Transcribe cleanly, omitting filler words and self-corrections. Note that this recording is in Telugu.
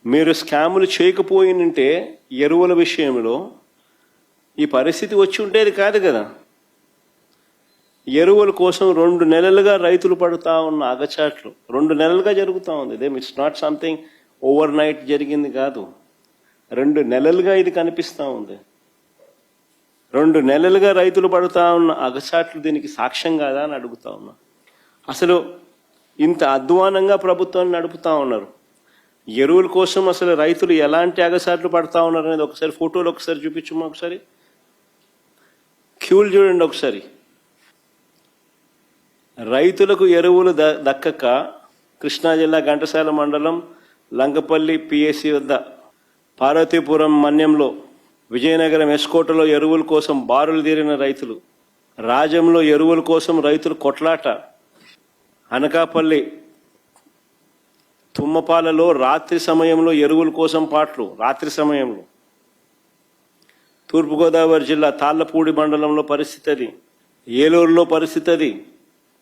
మీరు స్కాములు చేయకపోయినంటే ఎరువుల విషయంలో ఈ పరిస్థితి వచ్చి ఉండేది కాదు కదా. ఎరువుల కోసం 2 నెలలుగా రైతులు పడుతూ ఉన్న అగచాట్లు 2 నెలలుగా జరుగుతూ ఉంది. It's not something over night జరిగింది కాదు. 2 నెలలుగా ఇది కనిపిస్తూ ఉంది. 2 నెలలుగా రైతులు పడుతూ ఉన్న అగచాట్లు దీనికి సాక్ష్యం కాదా అని అడుగుతా ఉన్నా. అసలు ఇంత అధ్వానంగా ప్రభుత్వాన్ని నడుపుతా ఉన్నారు. ఎరువుల కోసం అసలు రైతులు ఎలాంటి అగచాట్లు పడతా ఉన్నారు అనేది ఒకసారి ఫోటోలు ఒకసారి చూపించమ్మా. ఒకసారి క్యూలు చూడండి. ఒకసారి రైతులకు ఎరువులు దక్కక కృష్ణా జిల్లా ఘంటసాల మండలం లంకపల్లి పిఎస్సి వద్ద, పార్వతీపురం మన్యంలో, విజయనగరం ఎస్కోటలో ఎరువుల కోసం బారులు తీరిన రైతులు, రాజంలో ఎరువుల కోసం రైతులు కొట్లాట, అనకాపల్లి తుమ్మపాలలో రాత్రి సమయంలో ఎరువుల కోసం పాటలు, రాత్రి సమయంలో, తూర్పుగోదావరి జిల్లా తాళ్లపూడి మండలంలో పరిస్థితి అది, ఏలూరులో పరిస్థితి అది,